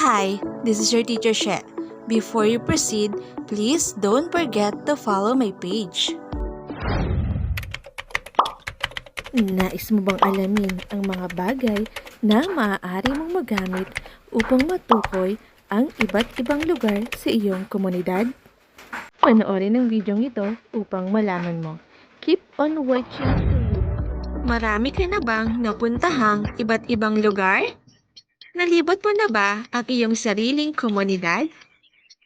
Hi, this is your teacher She. Before you proceed, please don't forget to follow my page. Nais mo bang alamin ang mga bagay na maaari mong magamit upang matukoy ang iba't ibang lugar sa iyong komunidad? Panoorin ang video ito upang malaman mo. Keep on watching. Marami ka na bang napuntahang iba't ibang lugar? Nalibot mo na ba ang iyong sariling komunidad?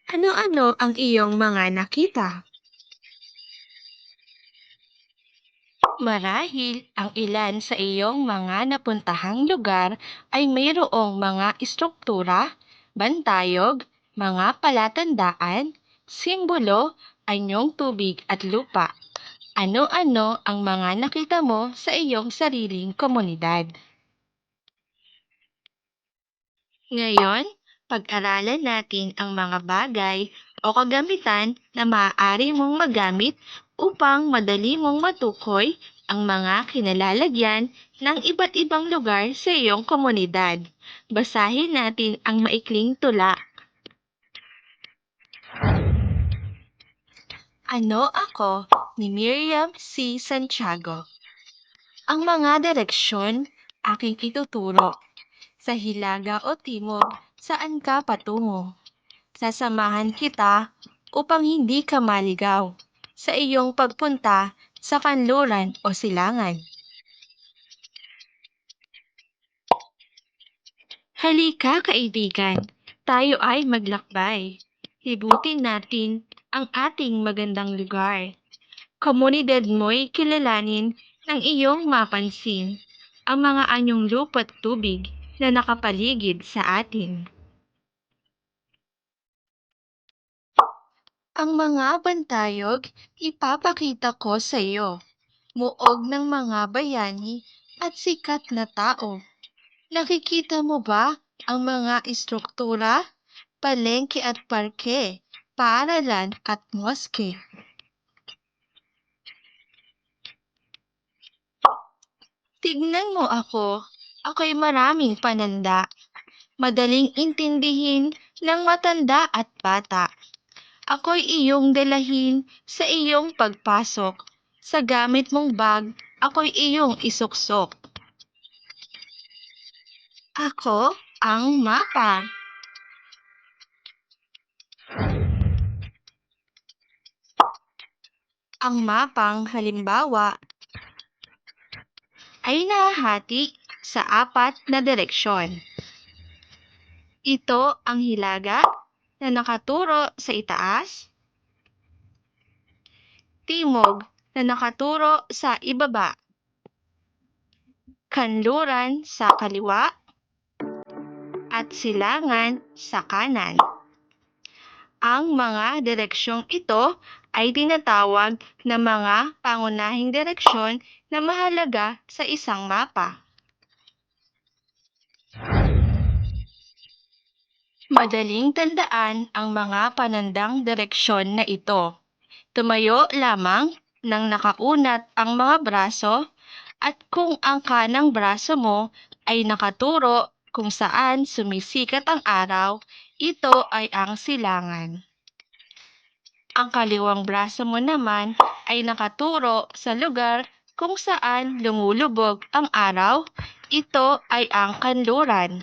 Ano-ano ang iyong mga nakita? Marahil ang ilan sa iyong mga napuntahang lugar ay mayroong mga istruktura, bantayog, mga palatandaan, simbolo, anyong tubig at lupa. Ano-ano ang mga nakita mo sa iyong sariling komunidad? Ngayon, pag-aralan natin ang mga bagay o kagamitan na maaari mong magamit upang madali mong matukoy ang mga kinalalagyan ng iba't ibang lugar sa iyong komunidad. Basahin natin ang maikling tula. Ano ako ni Miriam C. Santiago? Ang mga direksyon aking ituturo. Sa hilaga o timog, saan ka patungo? Sasamahan kita upang hindi ka maligaw sa iyong pagpunta sa kanluran o silangan. Halika kaibigan, tayo ay maglakbay. Libutin natin ang ating magandang lugar. Komunidad mo'y kilalanin ng iyong mapansin ang mga anyong lupa't tubig na nakapaligid sa atin. Ang mga bantayog, ipapakita ko sa iyo. Muog ng mga bayani at sikat na tao. Nakikita mo ba ang mga istruktura, palengke at parke, paaralan at moske? Tignan mo ako, ako'y maraming pananda. Madaling intindihin ng matanda at bata. Ako'y iyong dalahin sa iyong pagpasok. Sa gamit mong bag, ako'y iyong isuksok. Ako ang mapa. Ang mapang halimbawa ay nahahati sa 4 na direksyon. Ito ang hilaga na nakaturo sa itaas, timog na nakaturo sa ibaba, kanluran sa kaliwa, at silangan sa kanan. Ang mga direksyong ito ay tinatawag na mga pangunahing direksyon na mahalaga sa isang mapa. Madaling tandaan ang mga panandang direksyon na ito. Tumayo lamang nang nakaunat ang mga braso at kung ang kanang braso mo ay nakaturo kung saan sumisikat ang araw, ito ay ang silangan. Ang kaliwang braso mo naman ay nakaturo sa lugar kung saan lumulubog ang araw, ito ay ang kanluran.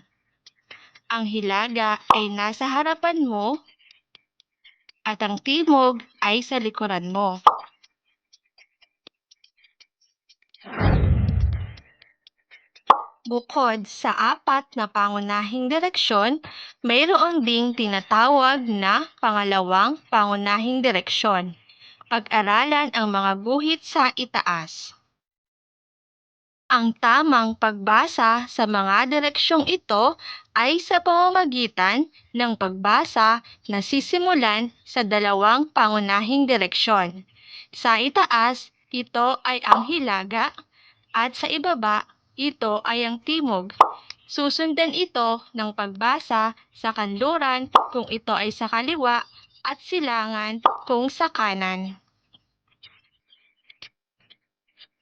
Ang hilaga ay nasa harapan mo at ang timog ay sa likuran mo. Bukod sa 4 na pangunahing direksyon, mayroon ding tinatawag na pangalawang pangunahing direksyon. Pag-aralan ang mga guhit sa itaas. Ang tamang pagbasa sa mga direksyong ito ay sa pamamagitan ng pagbasa na sisimulan sa dalawang pangunahing direksyon. Sa itaas, ito ay ang hilaga at sa ibaba, ito ay ang timog. Susundan ito ng pagbasa sa kanluran kung ito ay sa kaliwa at silangan kung sa kanan.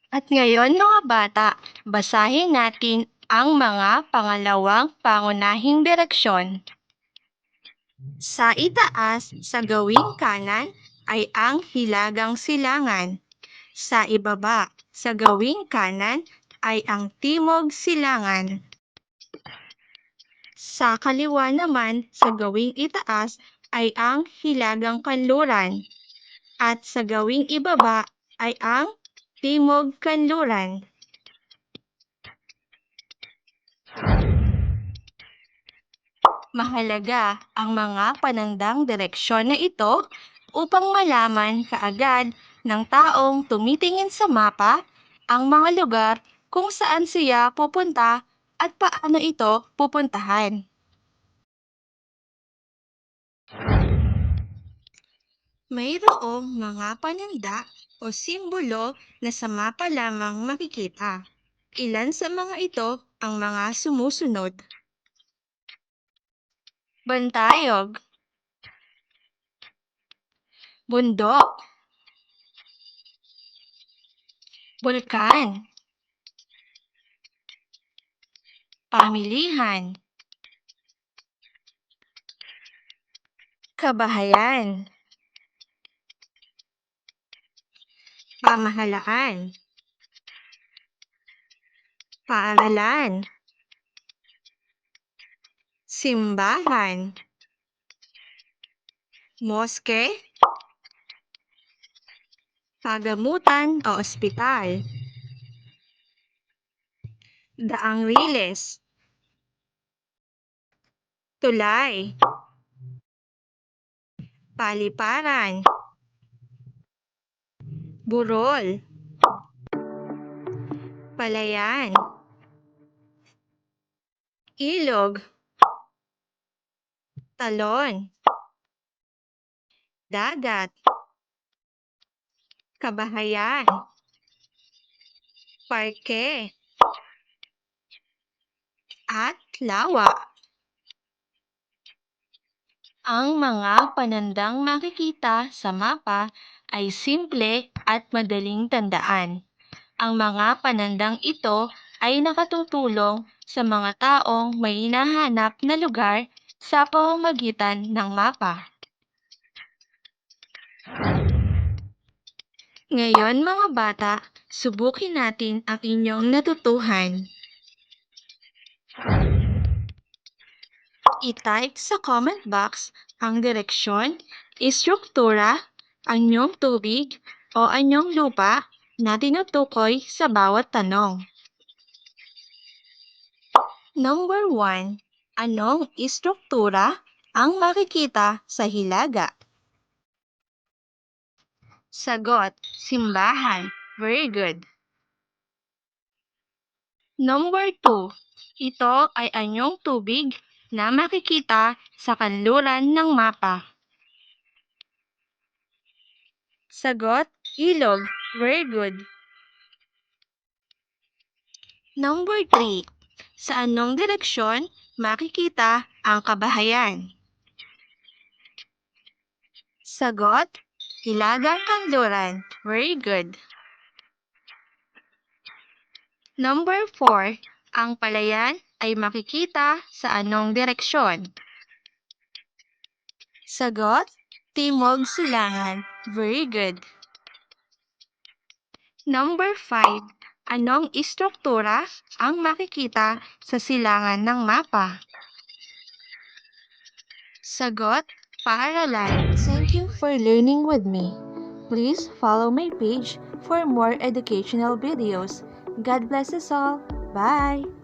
At ngayon mga bata, basahin natin ang mga pangalawang pangunahing direksyon. Sa itaas, sa gawing kanan, ay ang Hilagang Silangan. Sa ibaba, sa gawing kanan, ay ang Timog Silangan. Sa kaliwa naman, sa gawing itaas, ay ang Hilagang Kanluran. At sa gawing ibaba, ay ang Timog Kanluran. Mahalaga ang mga panandang direksyon na ito upang malaman kaagad ng taong tumitingin sa mapa ang mga lugar kung saan siya pupunta at paano ito pupuntahan. Mayroong mga pananda o simbolo na sa mapa lamang makikita. Ilan sa mga ito ang mga sumusunod. Bantayog, bundok, bulkan, pamilihan, kabahayan, pamahalaan, paaralan, simbahan, moske, pagamutan o ospital, daang riles, tulay, paliparan, burol, palayan, ilog, talon, dagat, kabahayan, parke, at lawa. Ang mga panandang makikita sa mapa ay simple at madaling tandaan. Ang mga panandang ito ay nakatutulong sa mga taong may hinahanap na lugar sa pamamagitan ng mapa. Ngayon mga bata, subukin natin ang inyong natutuhan. I-type sa comment box ang direksyon, istruktura, anyong tubig o anyong lupa na tinutukoy sa bawat tanong. Number 1. Anong istruktura ang makikita sa hilaga? Sagot, simbahan. Very good. Number 2. Ito ay anyong tubig na makikita sa kanluran ng mapa. Sagot, ilog. Very good. Number 3. Sa anong direksyon makikita ang kabahayan? Sagot, Hilagang Kanluran. Very good. Number 4. Ang palayan ay makikita sa anong direksyon? Sagot, Timog Silangan. Very good. Number 5. Anong istruktura ang makikita sa silangan ng mapa? Sagot, paaralan. Thank you for learning with me. Please follow my page for more educational videos. God bless us all. Bye!